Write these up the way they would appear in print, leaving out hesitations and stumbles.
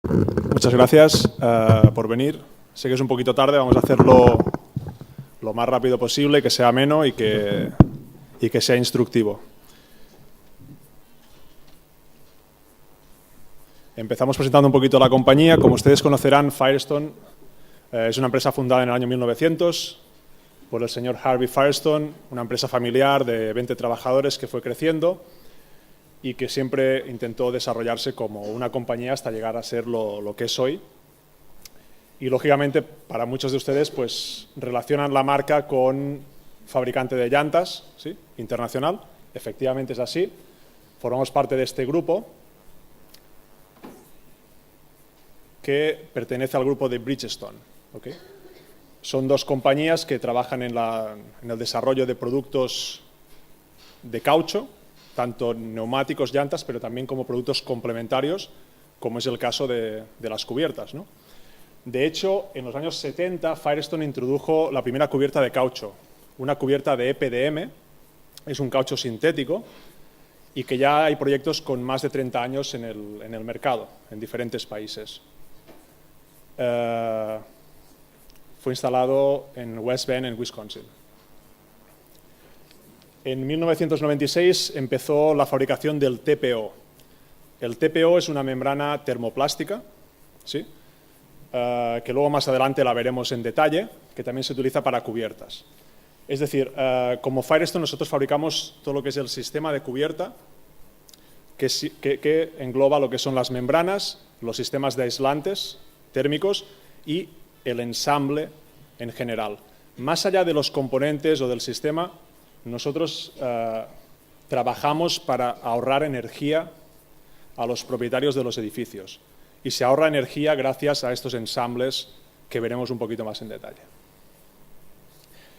Muchas gracias por venir. Sé que es un poquito tarde, vamos a hacerlo lo más rápido posible, que sea ameno y que sea instructivo. Empezamos presentando un poquito la compañía. Como ustedes conocerán, Firestone es una empresa fundada en el año 1900 por el señor Harvey Firestone, una empresa familiar de 20 trabajadores que fue creciendo y que siempre intentó desarrollarse como una compañía hasta llegar a ser lo que es hoy. Y, lógicamente, para muchos de ustedes, pues relacionan la marca con fabricante de llantas, ¿sí? Internacional. Efectivamente es así. Formamos parte de este grupo que pertenece al grupo de Bridgestone. ¿Okay? Son dos compañías que trabajan en el desarrollo de productos de caucho, tanto neumáticos, llantas, pero también como productos complementarios, como es el caso de las cubiertas, ¿no? De hecho, en los años 70, Firestone introdujo la primera cubierta de caucho, una cubierta de EPDM, es un caucho sintético, y que ya hay proyectos con más de 30 años en el mercado, en diferentes países. Fue instalado en West Bend, en Wisconsin. En 1996 empezó la fabricación del TPO. El TPO es una membrana termoplástica, ¿sí? Que luego más adelante la veremos en detalle, que también se utiliza para cubiertas. Es decir, como Firestone nosotros fabricamos todo lo que es el sistema de cubierta, que engloba lo que son las membranas, los sistemas de aislantes térmicos y el ensamble en general. Más allá de los componentes o del sistema, nosotros trabajamos para ahorrar energía a los propietarios de los edificios. Y se ahorra energía gracias a estos ensambles que veremos un poquito más en detalle.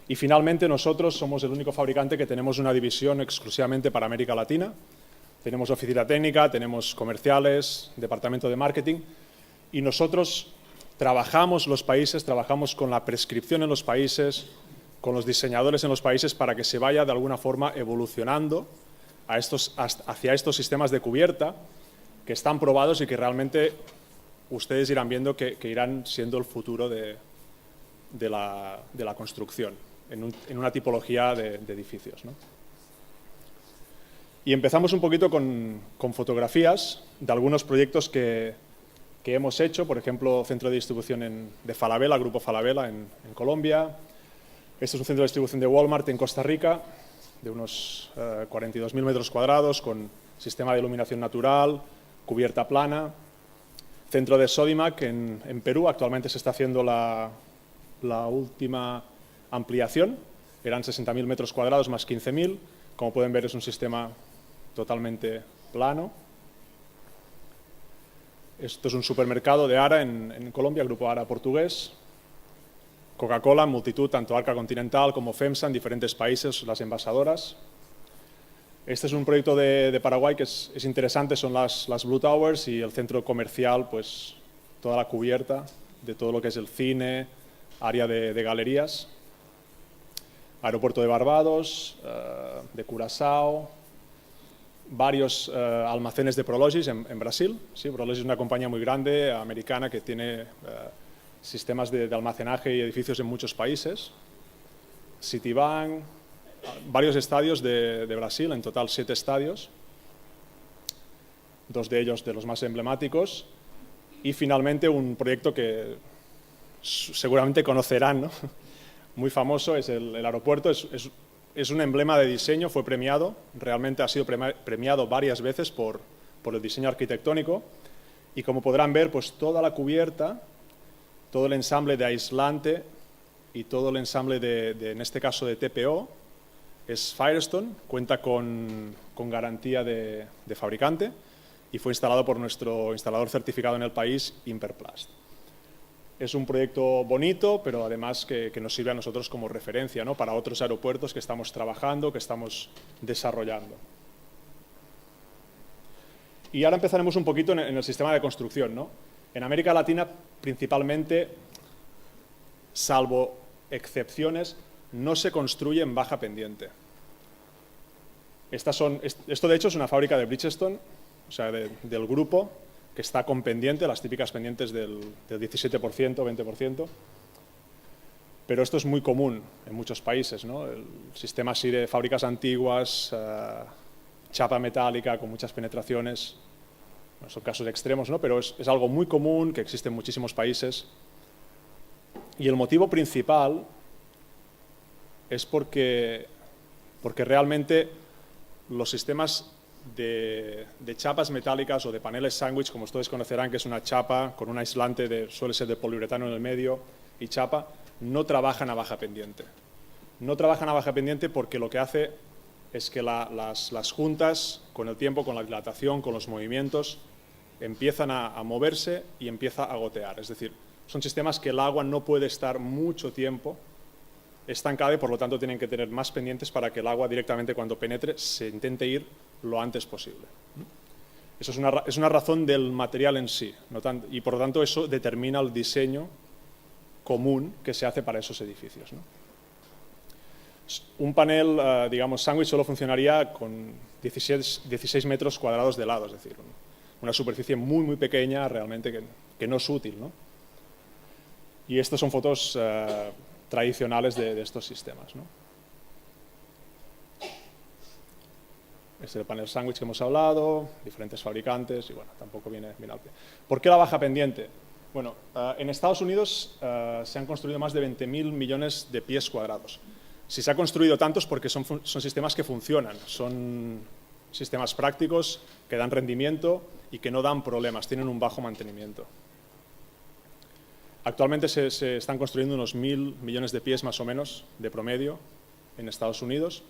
Y finalmente nosotros somos el único fabricante que tenemos una división exclusivamente para América Latina. Tenemos oficina técnica, tenemos comerciales, departamento de marketing, y nosotros trabajamos los países, trabajamos con la prescripción en los países, con los diseñadores en los países para que se vaya de alguna forma evolucionando hacia estos sistemas de cubierta que están probados y que realmente ustedes irán viendo que irán siendo el futuro de la construcción en una tipología de edificios, ¿no? Y empezamos un poquito con fotografías de algunos proyectos que hemos hecho, por ejemplo, centro de distribución de Falabella, Grupo Falabella en Colombia. Este es un centro de distribución de Walmart en Costa Rica, de unos 42.000 metros cuadrados, con sistema de iluminación natural, cubierta plana. Centro de Sodimac en Perú, actualmente se está haciendo la última ampliación, eran 60.000 metros cuadrados más 15.000, como pueden ver es un sistema totalmente plano. Esto es un supermercado de Ara en Colombia, Grupo Ara portugués. Coca-Cola, multitud, tanto Arca Continental como FEMSA en diferentes países, las envasadoras. Este es un proyecto de Paraguay que es interesante, son las Blue Towers y el centro comercial, pues toda la cubierta de todo lo que es el cine, área de galerías. Aeropuerto de Barbados, de Curazao, varios almacenes de Prologis en Brasil. Sí, Prologis es una compañía muy grande, americana, que tiene sistemas de almacenaje y edificios en muchos países. Citibank, varios estadios de Brasil, en total 7 estadios, 2 de ellos de los más emblemáticos. Y finalmente un proyecto que seguramente conocerán, ¿no? Muy famoso, es el aeropuerto, es un emblema de diseño, fue premiado, realmente ha sido premiado varias veces por el diseño arquitectónico, y como podrán ver, pues toda la cubierta, todo el ensamble de aislante y todo el ensamble en este caso de TPO, es Firestone, cuenta con garantía de fabricante y fue instalado por nuestro instalador certificado en el país, Imperplast. Es un proyecto bonito, pero además que nos sirve a nosotros como referencia, ¿no? Para otros aeropuertos que estamos trabajando, que estamos desarrollando. Y ahora empezaremos un poquito en el sistema de construcción, ¿no? En América Latina, principalmente, salvo excepciones, no se construye en baja pendiente. Esto, de hecho, es una fábrica de Bridgestone, o sea, del grupo, que está con pendiente, las típicas pendientes del 17%, 20%. Pero esto es muy común en muchos países, ¿no? El sistema así de fábricas antiguas, chapa metálica con muchas penetraciones, no son casos extremos, ¿no? Pero es algo muy común que existe en muchísimos países. Y el motivo principal es porque realmente los sistemas de chapas metálicas o de paneles sándwich, como ustedes conocerán, que es una chapa con un aislante, suele ser de poliuretano en el medio y chapa, no trabajan a baja pendiente. No trabajan a baja pendiente porque lo que hace es que las juntas, con el tiempo, con la dilatación, con los movimientos, empiezan a moverse y empieza a gotear. Es decir, son sistemas que el agua no puede estar mucho tiempo estancada y por lo tanto tienen que tener más pendientes para que el agua directamente cuando penetre se intente ir lo antes posible. Eso es una razón del material en sí, y por lo tanto eso determina el diseño común que se hace para esos edificios, ¿no? Un panel, digamos, sándwich solo funcionaría con 16 metros cuadrados de lado, es decir, una superficie muy, muy pequeña realmente que no es útil, ¿no? Y estas son fotos tradicionales de estos sistemas, ¿no? Este es el panel sándwich que hemos hablado, diferentes fabricantes, y bueno, tampoco viene al pie. ¿Por qué la baja pendiente? Bueno, en Estados Unidos se han construido más de 20.000 millones de pies cuadrados. Si se ha construido tantos porque son sistemas que funcionan, son sistemas prácticos que dan rendimiento y que no dan problemas, tienen un bajo mantenimiento. Actualmente se están construyendo unos 1.000 millones de pies más o menos de promedio en Estados Unidos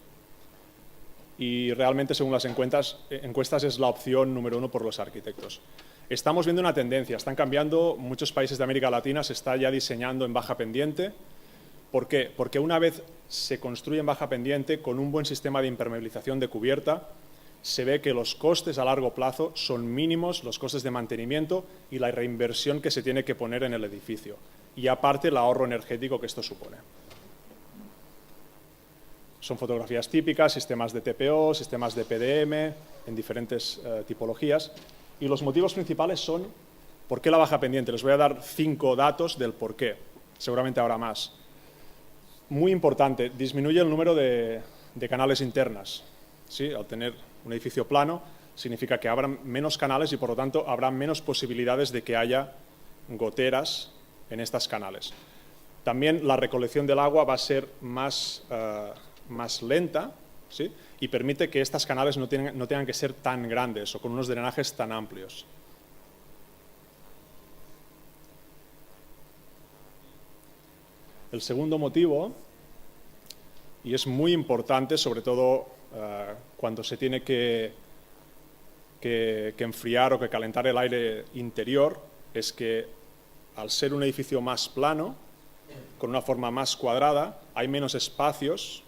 y realmente, según las encuestas, es la opción número 1 por los arquitectos. Estamos viendo una tendencia, están cambiando, muchos países de América Latina se está ya diseñando en baja pendiente. ¿Por qué? Porque una vez se construye en baja pendiente con un buen sistema de impermeabilización de cubierta, se ve que los costes a largo plazo son mínimos, los costes de mantenimiento y la reinversión que se tiene que poner en el edificio. Y aparte el ahorro energético que esto supone. Son fotografías típicas, sistemas de TPO, sistemas de PDM, en diferentes tipologías. Y los motivos principales son ¿por qué la baja pendiente? Les voy a dar 5 datos del por qué. Seguramente habrá más. Muy importante, disminuye el número de canales internas. ¿Sí? Al tener un edificio plano significa que habrá menos canales y por lo tanto habrá menos posibilidades de que haya goteras en estos canales. También la recolección del agua va a ser más lenta, ¿sí? Y permite que estos canales no tengan que ser tan grandes o con unos drenajes tan amplios. El segundo motivo, y es muy importante, sobre todo cuando se tiene que enfriar o que calentar el aire interior, es que al ser un edificio más plano, con una forma más cuadrada, hay menos espacios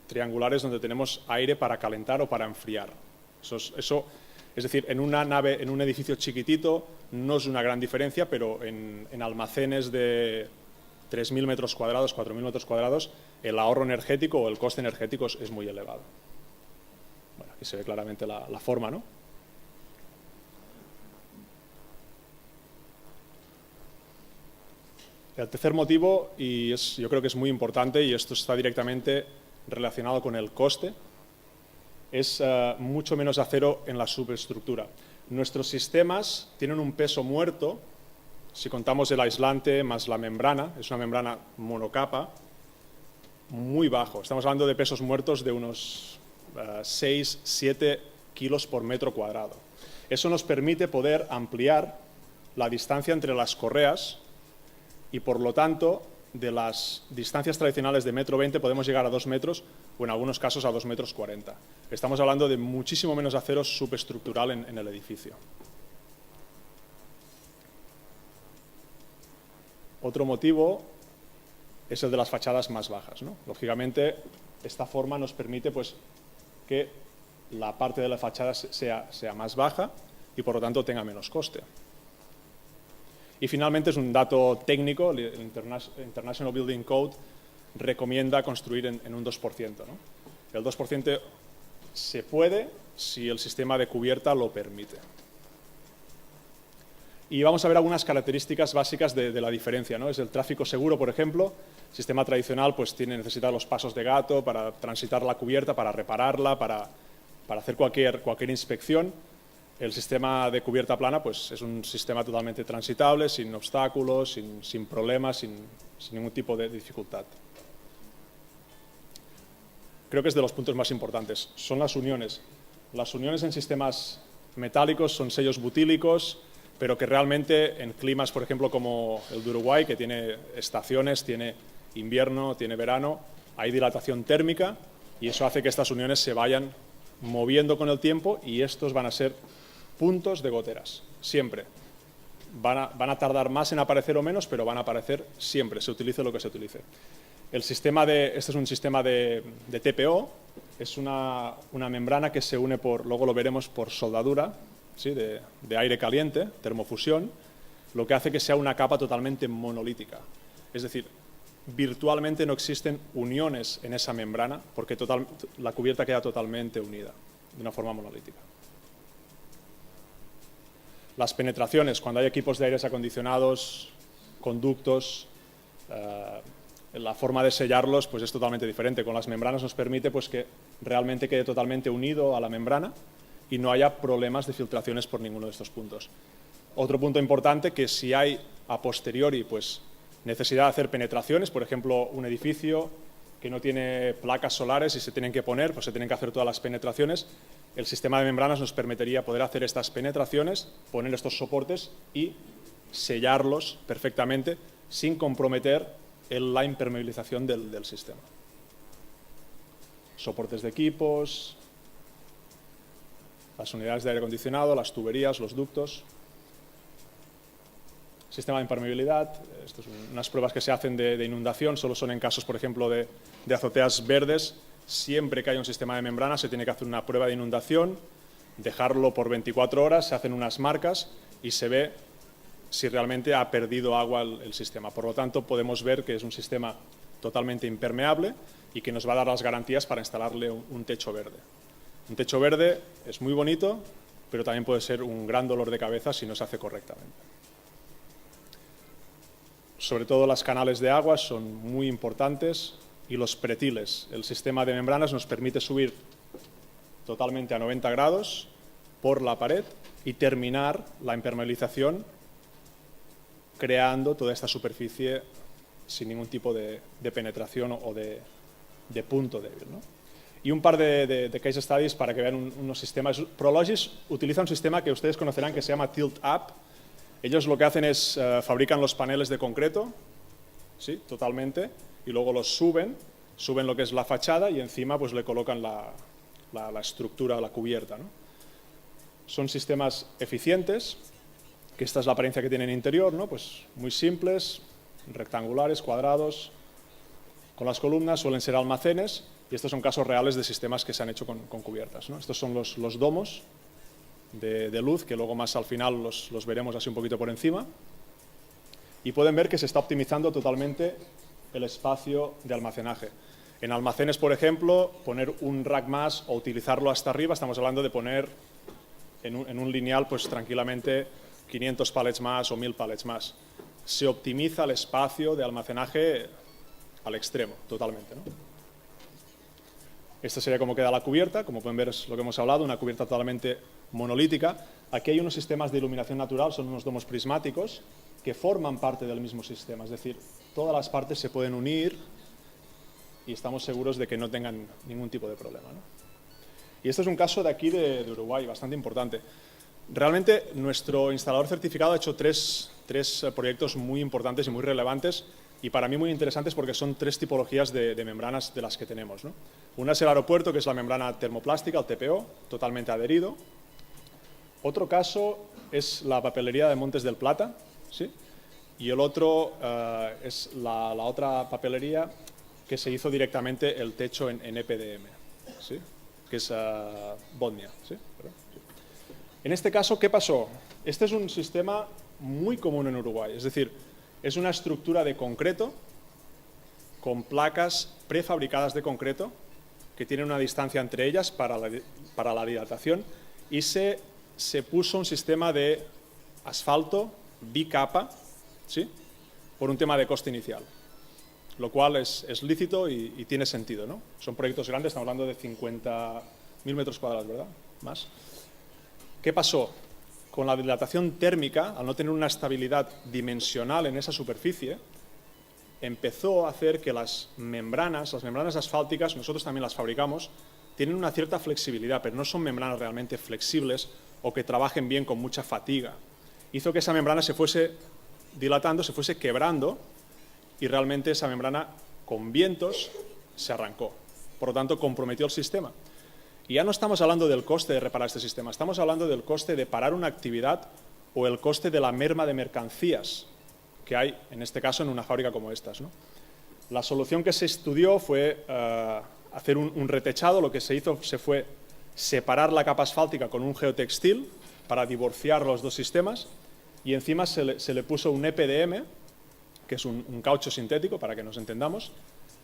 triangulares donde tenemos aire para calentar o para enfriar. Es decir, en una nave, en un edificio chiquitito, no es una gran diferencia, pero en almacenes de 3.000 metros cuadrados, 4.000 metros cuadrados, el ahorro energético o el coste energético es muy elevado. Bueno, aquí se ve claramente la forma, ¿no? El tercer motivo, y yo creo que es muy importante, y esto está directamente relacionado con el coste, es mucho menos acero en la superestructura. Nuestros sistemas tienen un peso muerto, si contamos el aislante más la membrana, es una membrana monocapa, muy bajo. Estamos hablando de pesos muertos de unos 6-7 kilos por metro cuadrado. Eso nos permite poder ampliar la distancia entre las correas y, por lo tanto, de las distancias tradicionales de 1,20 m podemos llegar a 2 metros o en algunos casos a 2,40 metros. Estamos hablando de muchísimo menos acero subestructural en el edificio. Otro motivo es el de las fachadas más bajas, ¿no? Lógicamente, esta forma nos permite pues, que la parte de la fachada sea más baja y, por lo tanto, tenga menos coste. Y finalmente, es un dato técnico, el International Building Code recomienda construir en un 2%, ¿no? El 2% se puede si el sistema de cubierta lo permite. Y vamos a ver algunas características básicas de la diferencia, ¿no? Es el tráfico seguro, por ejemplo. El sistema tradicional pues, necesita los pasos de gato para transitar la cubierta, para repararla, para hacer cualquier inspección. El sistema de cubierta plana pues, es un sistema totalmente transitable, sin obstáculos, sin problemas, sin ningún tipo de dificultad. Creo que es de los puntos más importantes. Son las uniones. Las uniones en sistemas metálicos son sellos butílicos, pero que realmente en climas, por ejemplo, como el de Uruguay, que tiene estaciones, tiene invierno, tiene verano, hay dilatación térmica y eso hace que estas uniones se vayan moviendo con el tiempo y estos van a ser puntos de goteras, siempre. Van a tardar más en aparecer o menos, pero van a aparecer siempre, se utilice lo que se utilice. Este es un sistema de TPO, es una membrana que se une luego lo veremos, por soldadura, ¿sí? de aire caliente, termofusión, lo que hace que sea una capa totalmente monolítica. Es decir, virtualmente no existen uniones en esa membrana porque la cubierta queda totalmente unida, de una forma monolítica. Las penetraciones, cuando hay equipos de aires acondicionados, conductos, la forma de sellarlos pues es totalmente diferente. Con las membranas nos permite pues, que realmente quede totalmente unido a la membrana y no haya problemas de filtraciones por ninguno de estos puntos. Otro punto importante, que si hay a posteriori pues, necesidad de hacer penetraciones, por ejemplo, un edificio que no tiene placas solares y se tienen que poner, pues se tienen que hacer todas las penetraciones, el sistema de membranas nos permitiría poder hacer estas penetraciones, poner estos soportes y sellarlos perfectamente sin comprometer la impermeabilización del sistema. Soportes de equipos, las unidades de aire acondicionado, las tuberías, los ductos. Sistema de impermeabilidad, estas son unas pruebas que se hacen de inundación, solo son en casos, por ejemplo, de azoteas verdes. Siempre que hay un sistema de membrana se tiene que hacer una prueba de inundación, dejarlo por 24 horas, se hacen unas marcas y se ve si realmente ha perdido agua el sistema. Por lo tanto, podemos ver que es un sistema totalmente impermeable y que nos va a dar las garantías para instalarle un techo verde. Un techo verde es muy bonito, pero también puede ser un gran dolor de cabeza si no se hace correctamente. Sobre todo las canales de agua son muy importantes y los pretiles. El sistema de membranas nos permite subir totalmente a 90 grados por la pared y terminar la impermeabilización creando toda esta superficie sin ningún tipo de penetración o de punto débil, ¿no? Y un par de case studies para que vean unos sistemas. Prologis utiliza un sistema que ustedes conocerán que se llama Tilt Up. Ellos lo que hacen es fabrican los paneles de concreto, ¿sí? Totalmente, y luego los suben lo que es la fachada y encima pues le colocan la estructura, la cubierta, ¿no? Son sistemas eficientes, que esta es la apariencia que tienen interior, ¿no? Pues muy simples, rectangulares, cuadrados, con las columnas, suelen ser almacenes, y estos son casos reales de sistemas que se han hecho con cubiertas, ¿no? Estos son los domos de luz, que luego más al final los veremos así un poquito por encima, y pueden ver que se está optimizando totalmente el espacio de almacenaje. En almacenes, por ejemplo, poner un rack más o utilizarlo hasta arriba, estamos hablando de poner en un lineal pues tranquilamente 500 pallets más o 1000 pallets más. Se optimiza el espacio de almacenaje al extremo, totalmente, ¿no? Esta sería como queda la cubierta, como pueden ver es lo que hemos hablado, una cubierta totalmente monolítica. Aquí hay unos sistemas de iluminación natural, son unos domos prismáticos que forman parte del mismo sistema, es decir, todas las partes se pueden unir y estamos seguros de que no tengan ningún tipo de problema, ¿no? Y este es un caso de aquí de Uruguay, bastante importante. Realmente nuestro instalador certificado ha hecho tres proyectos muy importantes y muy relevantes y para mí muy interesantes porque son tres tipologías de membranas de las que tenemos, ¿no? Una es el aeropuerto, que es la membrana termoplástica, el TPO, totalmente adherido. Otro caso es la papelería de Montes del Plata, ¿sí? Y el otro es la otra papelería que se hizo directamente el techo en EPDM, ¿sí? Que es Bodnia, ¿sí? En este caso, ¿qué pasó? Este es un sistema muy común en Uruguay, es decir, es una estructura de concreto con placas prefabricadas de concreto que tienen una distancia entre ellas para la dilatación y se puso un sistema de asfalto, bicapa, ¿sí? Por un tema de coste inicial, lo cual es lícito y tiene sentido, ¿no? Son proyectos grandes, estamos hablando de 50.000 metros cuadrados, ¿verdad? Más. ¿Qué pasó? Con la dilatación térmica, al no tener una estabilidad dimensional en esa superficie, empezó a hacer que las membranas asfálticas, nosotros también las fabricamos, tienen una cierta flexibilidad, pero no son membranas realmente flexibles o que trabajen bien con mucha fatiga. Hizo que esa membrana se fuese dilatando, se fuese quebrando y realmente esa membrana con vientos se arrancó. Por lo tanto, comprometió el sistema. Y ya no estamos hablando del coste de reparar este sistema, estamos hablando del coste de parar una actividad o el coste de la merma de mercancías que hay, en este caso, en una fábrica como estas, ¿no? La solución que se estudió fue hacer un retechado. Lo que se hizo fue separar la capa asfáltica con un geotextil para divorciar los dos sistemas y encima se le puso un EPDM, que es un caucho sintético, para que nos entendamos,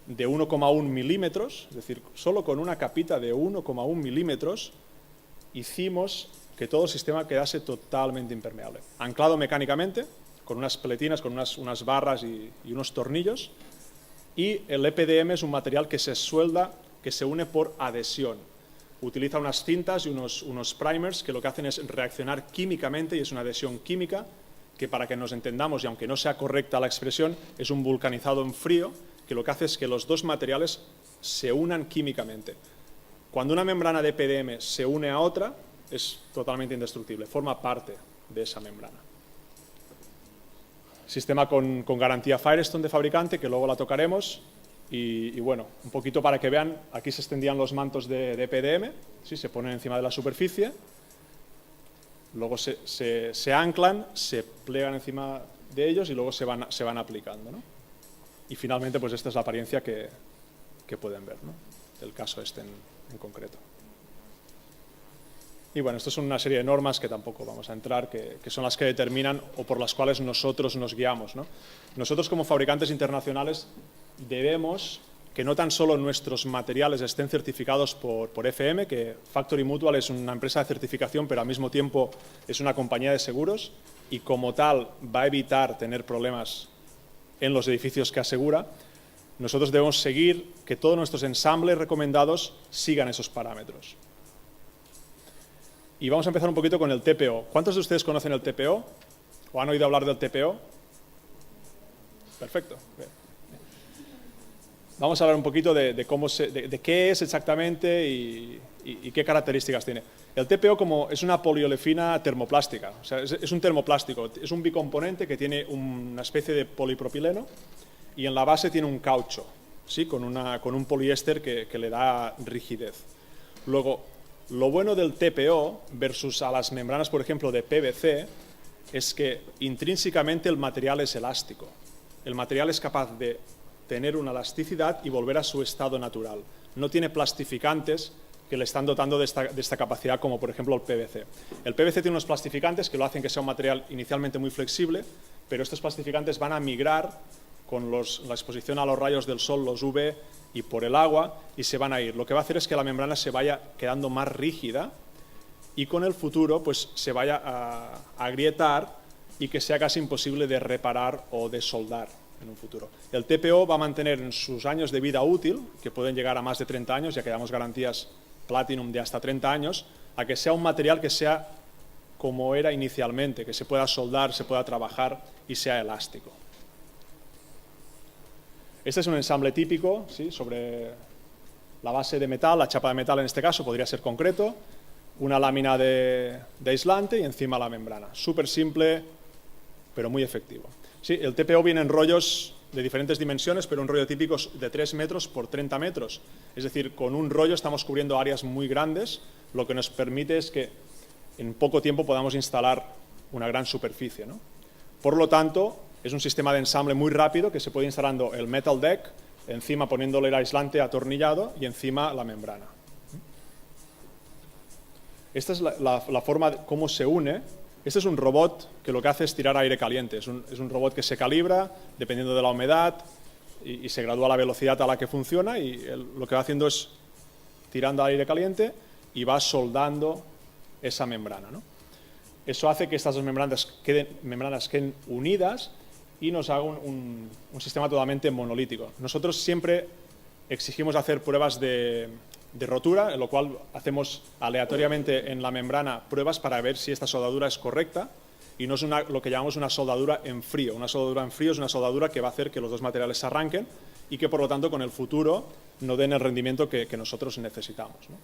de 1,1 milímetros, es decir, solo con una capita de 1,1 milímetros hicimos que todo el sistema quedase totalmente impermeable. Anclado mecánicamente, con unas peletinas, con unas barras y unos tornillos, y el EPDM es un material que se suelda, que se une por adhesión. Utiliza unas cintas y unos primers que lo que hacen es reaccionar químicamente, y es una adhesión química que, para que nos entendamos, y aunque no sea correcta la expresión, es un vulcanizado en frío, que lo que hace es que los dos materiales se unan químicamente. Cuando una membrana de EPDM se une a otra, es totalmente indestructible, forma parte de esa membrana. Sistema con garantía Firestone de fabricante, que luego la tocaremos. Y bueno, un poquito para que vean, aquí se extendían los mantos de EPDM, ¿sí? Se ponen encima de la superficie, luego se anclan, se plegan encima de ellos y luego se van aplicando, ¿no? Y finalmente, pues esta es la apariencia que pueden ver, ¿no? Del caso este en concreto. Y bueno, esto son una serie de normas que tampoco vamos a entrar, que son las que determinan o por las cuales nosotros nos guiamos, ¿no? Nosotros, como fabricantes internacionales, debemos que no tan solo nuestros materiales estén certificados por FM, que Factory Mutual es una empresa de certificación, pero al mismo tiempo es una compañía de seguros y como tal va a evitar tener problemas en los edificios que asegura. Nosotros debemos seguir que todos nuestros ensambles recomendados sigan esos parámetros. Y vamos a empezar un poquito con el TPO. ¿Cuántos de ustedes conocen el TPO? ¿O han oído hablar del TPO? Perfecto. Bien. Vamos a hablar un poquito de qué es exactamente y qué características tiene. El TPO es una poliolefina termoplástica, o sea, es un termoplástico, es un bicomponente que tiene una especie de polipropileno y en la base tiene un caucho, ¿sí? con un poliéster que le da rigidez. Luego, lo bueno del TPO versus a las membranas, por ejemplo, de PVC, es que intrínsecamente el material es elástico. El material es capaz de tener una elasticidad y volver a su estado natural. No tiene plastificantes que le están dotando de esta capacidad, como por ejemplo el PVC. El PVC tiene unos plastificantes que lo hacen que sea un material inicialmente muy flexible, pero estos plastificantes van a migrar con la exposición a los rayos del sol, los UV, y por el agua, y se van a ir. Lo que va a hacer es que la membrana se vaya quedando más rígida y con el futuro pues, se vaya a agrietar y que sea casi imposible de reparar o de soldar en un futuro. El TPO va a mantener en sus años de vida útil, que pueden llegar a más de 30 años, ya que damos garantías Platinum de hasta 30 años, a que sea un material que sea como era inicialmente, que se pueda soldar, se pueda trabajar y sea elástico. Este es un ensamble típico, ¿sí? Sobre la base de metal, la chapa de metal en este caso, podría ser concreto, una lámina de aislante y encima la membrana. Súper simple, pero muy efectivo. Sí, el TPO viene en rollos de diferentes dimensiones, pero un rollo típico de 3 metros por 30 metros. Es decir, con un rollo estamos cubriendo áreas muy grandes, lo que nos permite es que en poco tiempo podamos instalar una gran superficie, ¿no? Por lo tanto, es un sistema de ensamble muy rápido que se puede instalando el metal deck, encima poniéndole el aislante atornillado y encima la membrana. Esta es la forma de cómo se une. Este es un robot que lo que hace es tirar aire caliente. Es un robot que se calibra dependiendo de la humedad y se gradúa la velocidad a la que funciona y lo que va haciendo es tirando aire caliente y va soldando esa membrana, ¿no? Eso hace que estas dos membranas queden unidas y nos haga un sistema totalmente monolítico. Nosotros siempre exigimos hacer pruebas de rotura, en lo cual hacemos aleatoriamente en la membrana pruebas para ver si esta soldadura es correcta y no es lo que llamamos una soldadura en frío. Una soldadura en frío es una soldadura que va a hacer que los dos materiales se arranquen y que por lo tanto con el futuro no den el rendimiento que nosotros necesitamos, ¿no?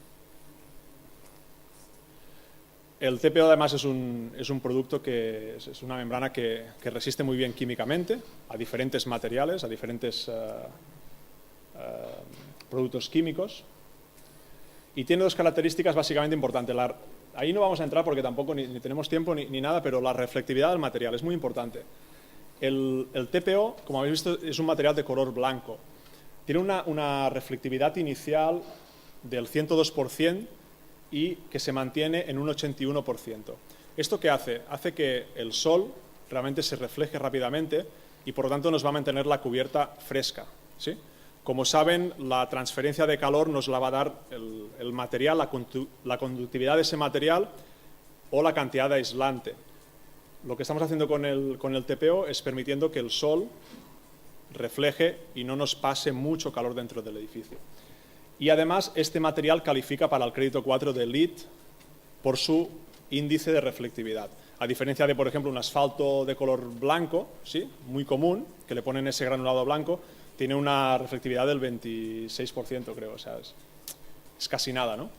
El TPO además es un producto que es una membrana que resiste muy bien químicamente a diferentes materiales, a diferentes productos químicos, y tiene dos características básicamente importantes. Ahí no vamos a entrar porque tampoco ni tenemos tiempo ni nada, pero la reflectividad del material es muy importante. El TPO, como habéis visto, es un material de color blanco. Tiene una reflectividad inicial del 102% y que se mantiene en un 81%. ¿Esto qué hace? Hace que el sol realmente se refleje rápidamente y por lo tanto nos va a mantener la cubierta fresca, ¿sí? Como saben, la transferencia de calor nos la va a dar el material, la conductividad de ese material o la cantidad de aislante. Lo que estamos haciendo con el TPO es permitiendo que el sol refleje y no nos pase mucho calor dentro del edificio. Y además este material califica para el crédito 4 de LEED por su índice de reflectividad. A diferencia de, por ejemplo, un asfalto de color blanco, ¿sí?, muy común, que le ponen ese granulado blanco, tiene una reflectividad del 26%, creo, o sea, es casi nada, ¿no?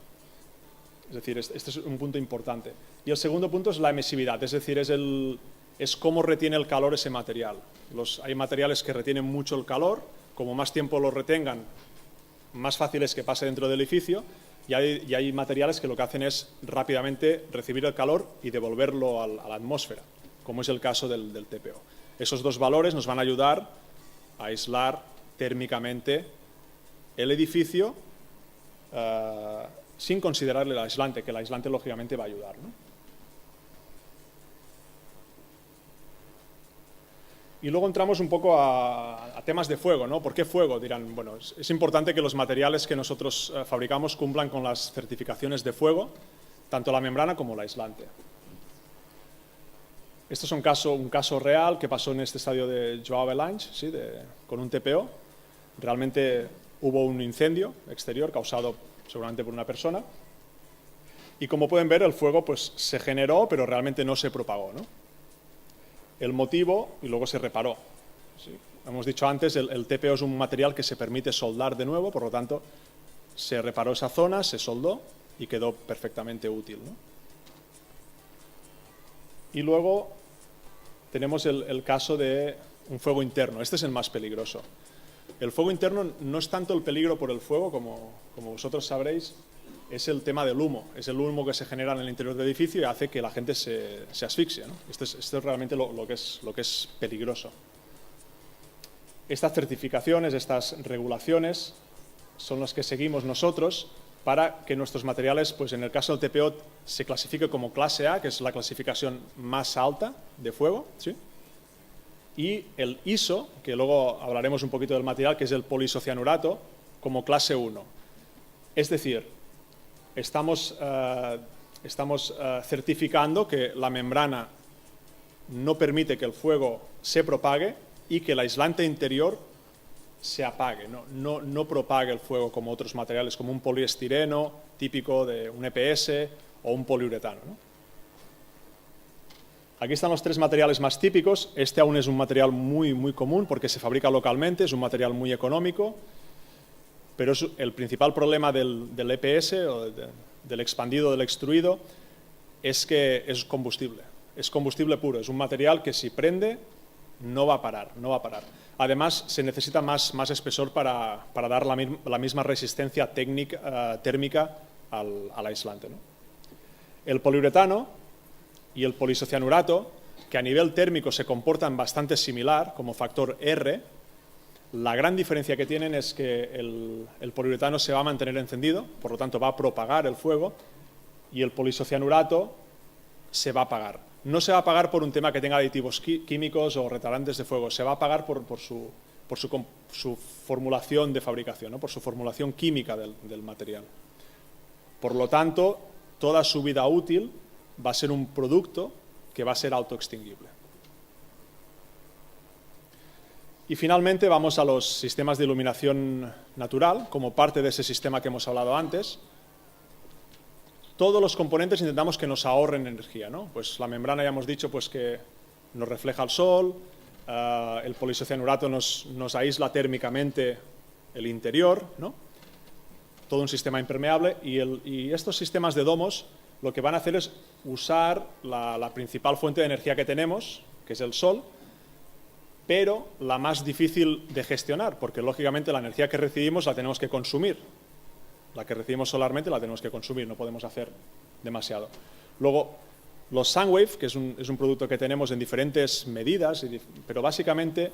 Es decir, este es un punto importante. Y el segundo punto es la emisividad, es decir, es cómo retiene el calor ese material. Hay materiales que retienen mucho el calor, como más tiempo lo retengan, más fácil es que pase dentro del edificio, y hay materiales que lo que hacen es rápidamente recibir el calor y devolverlo a la atmósfera, como es el caso del TPO. Esos dos valores nos van a ayudar a aislar térmicamente el edificio sin considerarle el aislante, que el aislante lógicamente va a ayudar, ¿no? Y luego entramos un poco a temas de fuego, ¿no? ¿Por qué fuego? Dirán, bueno, es importante que los materiales que nosotros fabricamos cumplan con las certificaciones de fuego, tanto la membrana como el aislante. Esto es un caso real que pasó en este estadio de Joao Belange, ¿sí?, con un TPO. Realmente hubo un incendio exterior causado seguramente por una persona y como pueden ver el fuego pues se generó pero realmente no se propagó, ¿no? El motivo, y luego se reparó, ¿sí? Hemos dicho antes, el TPO es un material que se permite soldar de nuevo, por lo tanto se reparó esa zona, se soldó y quedó perfectamente útil, ¿no? Y luego tenemos el caso de un fuego interno. Este es el más peligroso. El fuego interno no es tanto el peligro por el fuego, como vosotros sabréis, es el tema del humo. Es el humo que se genera en el interior del edificio y hace que la gente se asfixie, ¿no? Esto es realmente lo que es peligroso. Estas certificaciones, estas regulaciones, son las que seguimos nosotros para que nuestros materiales, pues en el caso del TPO, se clasifique como clase A, que es la clasificación más alta de fuego, ¿sí? Y el ISO, que luego hablaremos un poquito del material, que es el poliisocianurato, como clase 1. Es decir, estamos certificando que la membrana no permite que el fuego se propague y que el aislante interior se apague, no propague el fuego como otros materiales, como un poliestireno típico de un EPS o un poliuretano, ¿no? Aquí están los tres materiales más típicos. Este aún es un material muy, muy común porque se fabrica localmente, es un material muy económico, pero el principal problema del EPS o del expandido, del extruido, es que es combustible puro, es un material que si prende no va a parar. Además, se necesita más espesor para dar la misma resistencia térmica al aislante, ¿no? El poliuretano y el poliisocianurato, que a nivel térmico se comportan bastante similar, como factor R, la gran diferencia que tienen es que el poliuretano se va a mantener encendido, por lo tanto va a propagar el fuego, y el poliisocianurato se va a apagar. No se va a apagar por un tema que tenga aditivos químicos o retardantes de fuego, se va a apagar por su formulación de fabricación, ¿no?, por su formulación química del material. Por lo tanto, toda su vida útil va a ser un producto que va a ser autoextinguible. Y finalmente vamos a los sistemas de iluminación natural, como parte de ese sistema que hemos hablado antes. Todos los componentes intentamos que nos ahorren energía, ¿no? Pues la membrana ya hemos dicho pues, que nos refleja el sol, el polisocianurato nos aísla térmicamente el interior, ¿no? Todo un sistema impermeable y estos sistemas de domos lo que van a hacer es usar la principal fuente de energía que tenemos, que es el sol, pero la más difícil de gestionar, porque lógicamente la energía que recibimos la tenemos que consumir. La que recibimos solarmente la tenemos que consumir, no podemos hacer demasiado. Luego, los SunWave, que es un producto que tenemos en diferentes medidas, pero básicamente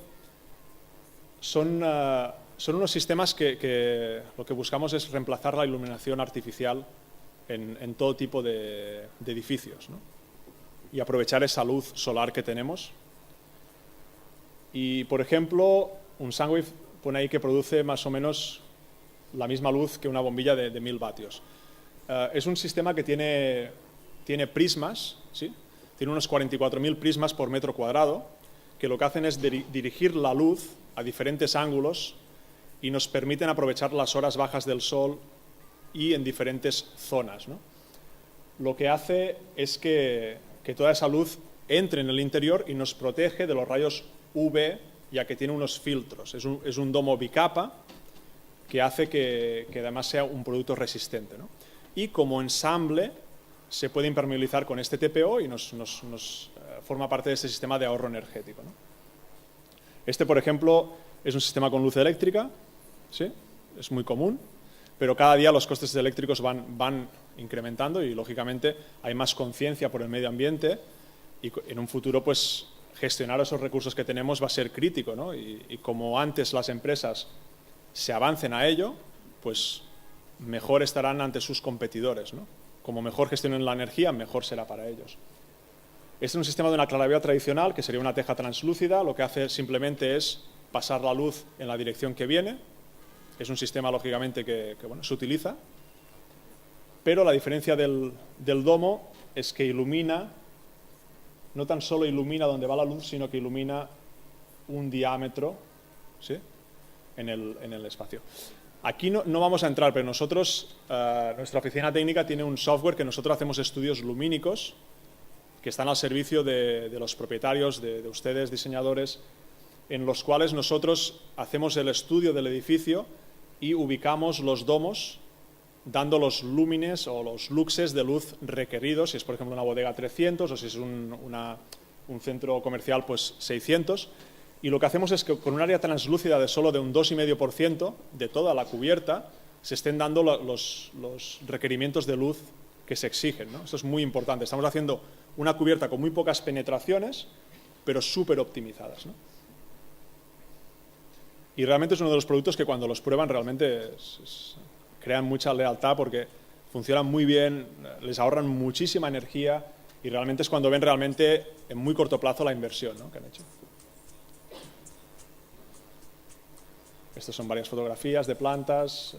son unos sistemas que lo que buscamos es reemplazar la iluminación artificial en todo tipo de edificios, ¿no? Y aprovechar esa luz solar que tenemos. Y, por ejemplo, un SunWave pone ahí que produce más o menos la misma luz que una bombilla de 1000 vatios. Es un sistema que tiene prismas, ¿sí? Tiene unos 44.000 prismas por metro cuadrado, que lo que hacen es dirigir la luz a diferentes ángulos y nos permiten aprovechar las horas bajas del sol y en diferentes zonas, ¿no? Lo que hace es que toda esa luz entre en el interior y nos protege de los rayos UV, ya que tiene unos filtros. Es un domo bicapa que hace que además sea un producto resistente, ¿no? Y como ensamble se puede impermeabilizar con este TPO y nos forma parte de este sistema de ahorro energético, ¿no? Este, por ejemplo, es un sistema con luz eléctrica, ¿sí? Es muy común, pero cada día los costes eléctricos van incrementando y, lógicamente, hay más conciencia por el medio ambiente y en un futuro, pues, gestionar esos recursos que tenemos va a ser crítico, ¿no? Y como antes las empresas se avancen a ello, pues mejor estarán ante sus competidores, ¿no? Como mejor gestionen la energía, mejor será para ellos. Este es un sistema de una claravía tradicional, que sería una teja translúcida. Lo que hace simplemente es pasar la luz en la dirección que viene. Es un sistema, lógicamente, que bueno, se utiliza. Pero la diferencia del domo es que ilumina, no tan solo ilumina donde va la luz, sino que ilumina un diámetro, ¿sí?, en el espacio. Aquí no vamos a entrar, pero nosotros, nuestra oficina técnica tiene un software que nosotros hacemos estudios lumínicos que están al servicio de los propietarios, de ustedes, diseñadores, en los cuales nosotros hacemos el estudio del edificio y ubicamos los domos dando los lúmenes o los luxes de luz requeridos, si es por ejemplo una bodega 300 o si es un centro comercial pues 600. Y lo que hacemos es que con un área translúcida de solo de un 2,5% de toda la cubierta se estén dando los requerimientos de luz que se exigen, ¿no? Esto es muy importante. Estamos haciendo una cubierta con muy pocas penetraciones, pero súper optimizadas, ¿no? Y realmente es uno de los productos que cuando los prueban realmente crean mucha lealtad porque funcionan muy bien, les ahorran muchísima energía y realmente es cuando ven realmente en muy corto plazo la inversión, ¿no?, que han hecho. Estas son varias fotografías de plantas,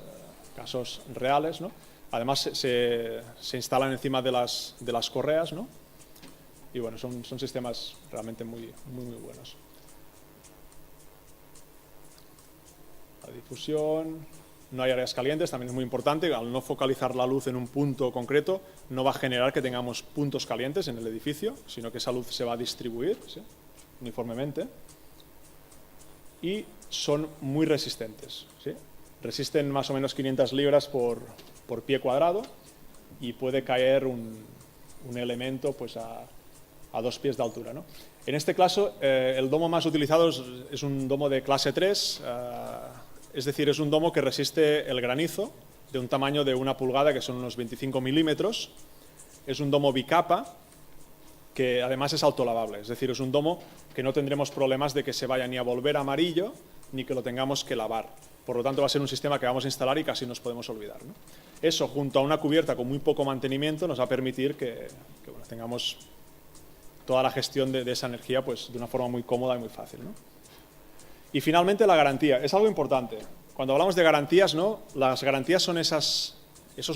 casos reales, ¿no? Además se instalan encima de las correas, ¿no? Y bueno, son sistemas realmente muy buenos. La difusión, no hay áreas calientes, también es muy importante. Al no focalizar la luz en un punto concreto, no va a generar que tengamos puntos calientes en el edificio, sino que esa luz se va a distribuir, ¿sí?, uniformemente. Y son muy resistentes, ¿sí? Resisten más o menos 500 libras por pie cuadrado y puede caer un elemento pues a 2 pies de altura, ¿no? En este caso, el domo más utilizado es un domo de clase 3, es decir, es un domo que resiste el granizo de un tamaño de 1 pulgada, que son unos 25 milímetros. Es un domo bicapa, que además es autolavable, es decir, es un domo que no tendremos problemas de que se vaya ni a volver amarillo ni que lo tengamos que lavar. Por lo tanto, va a ser un sistema que vamos a instalar y casi nos podemos olvidar, ¿no? Eso, junto a una cubierta con muy poco mantenimiento, nos va a permitir que bueno, tengamos toda la gestión de esa energía pues, de una forma muy cómoda y muy fácil, ¿no? Y finalmente, la garantía. Es algo importante. Cuando hablamos de garantías, ¿no?, las garantías son esos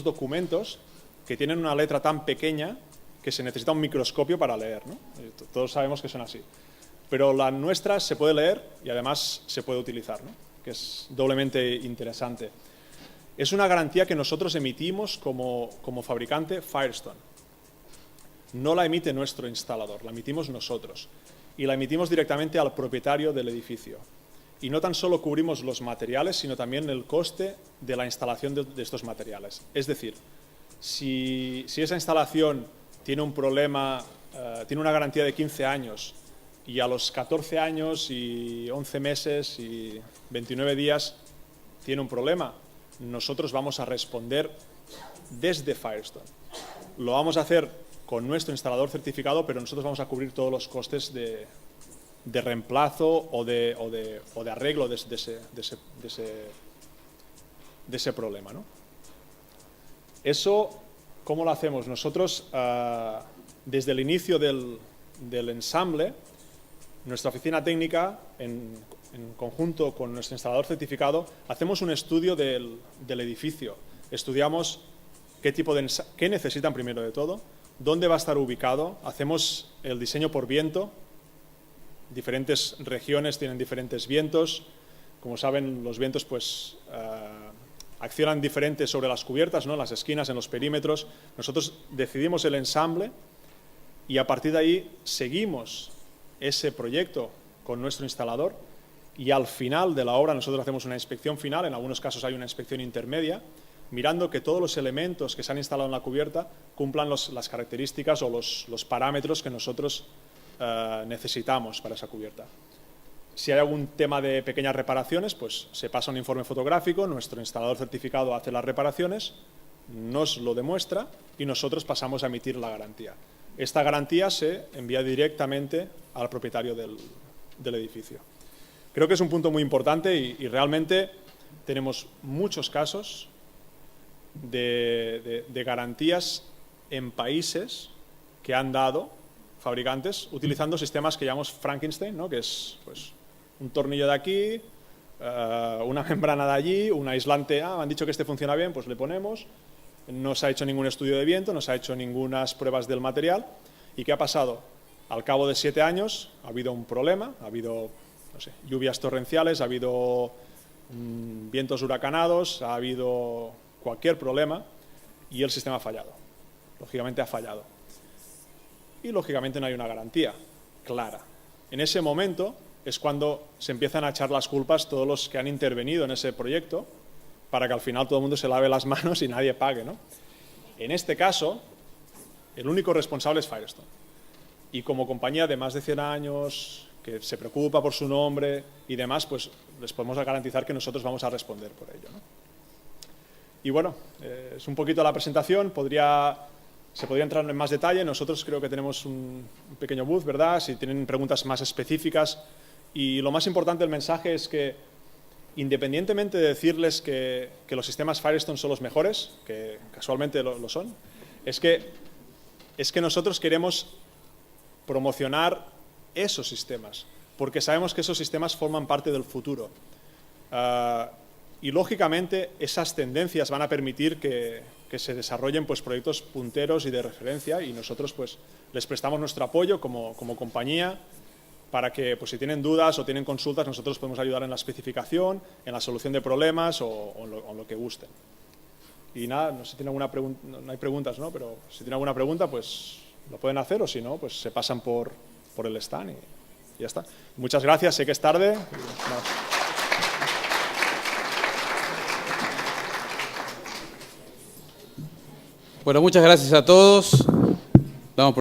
documentos que tienen una letra tan pequeña que se necesita un microscopio para leer, ¿no? Todos sabemos que son así. Pero la nuestra se puede leer y además se puede utilizar, ¿no? Que es doblemente interesante. Es una garantía que nosotros emitimos como fabricante Firestone. No la emite nuestro instalador, la emitimos nosotros. Y la emitimos directamente al propietario del edificio. Y no tan solo cubrimos los materiales, sino también el coste de la instalación de estos materiales. Es decir, si esa instalación tiene un problema, tiene una garantía de 15 años y a los 14 años y 11 meses y 29 días tiene un problema, nosotros vamos a responder desde Firestone. Lo vamos a hacer con nuestro instalador certificado, pero nosotros vamos a cubrir todos los costes de reemplazo o de arreglo de ese problema, ¿no? Eso, ¿cómo lo hacemos? Nosotros, desde el inicio del ensamble, nuestra oficina técnica, en conjunto con nuestro instalador certificado, hacemos un estudio del edificio. Estudiamos qué necesitan primero de todo, dónde va a estar ubicado, hacemos el diseño por viento. Diferentes regiones tienen diferentes vientos. Como saben, los vientos pues, accionan diferentes sobre las cubiertas, ¿no? En las esquinas, en los perímetros. Nosotros decidimos el ensamble y a partir de ahí seguimos ese proyecto con nuestro instalador y al final de la obra nosotros hacemos una inspección final, en algunos casos hay una inspección intermedia, mirando que todos los elementos que se han instalado en la cubierta cumplan las características o los parámetros que nosotros necesitamos para esa cubierta. Si hay algún tema de pequeñas reparaciones, pues se pasa un informe fotográfico, nuestro instalador certificado hace las reparaciones, nos lo demuestra y nosotros pasamos a emitir la garantía. Esta garantía se envía directamente al propietario del edificio. Creo que es un punto muy importante y realmente tenemos muchos casos de garantías en países que han dado fabricantes utilizando sistemas que llamamos Frankenstein, ¿no? Que es pues, un tornillo de aquí, una membrana de allí, un aislante, me han dicho que este funciona bien, pues le ponemos. No se ha hecho ningún estudio de viento, no se ha hecho ninguna pruebas del material. ¿Y qué ha pasado? Al cabo de 7 años ha habido un problema, ha habido no sé, lluvias torrenciales, ha habido vientos huracanados, ha habido cualquier problema y el sistema ha fallado. Lógicamente ha fallado. Y lógicamente no hay una garantía clara. En ese momento es cuando se empiezan a echar las culpas todos los que han intervenido en ese proyecto para que al final todo el mundo se lave las manos y nadie pague, ¿no? En este caso, el único responsable es Firestone. Y como compañía de más de 100 años, que se preocupa por su nombre y demás, pues les podemos garantizar que nosotros vamos a responder por ello, ¿no? Y bueno, es un poquito la presentación, se podría entrar en más detalle. Nosotros creo que tenemos un pequeño booth, ¿verdad? Si tienen preguntas más específicas. Y lo más importante del mensaje es que, independientemente de decirles que los sistemas Firestone son los mejores, que casualmente lo son, es que nosotros queremos promocionar esos sistemas, porque sabemos que esos sistemas forman parte del futuro. Y lógicamente esas tendencias van a permitir que se desarrollen pues, proyectos punteros y de referencia y nosotros pues, les prestamos nuestro apoyo como compañía para que pues, si tienen dudas o tienen consultas nosotros podemos ayudar en la especificación, en la solución de problemas o en lo que gusten. Y nada, no sé si tienen alguna pregunta, no hay preguntas, ¿no? Pero si tienen alguna pregunta pues lo pueden hacer o si no pues se pasan por el stand y ya está. Muchas gracias, sé que es tarde. Bueno, muchas gracias a todos.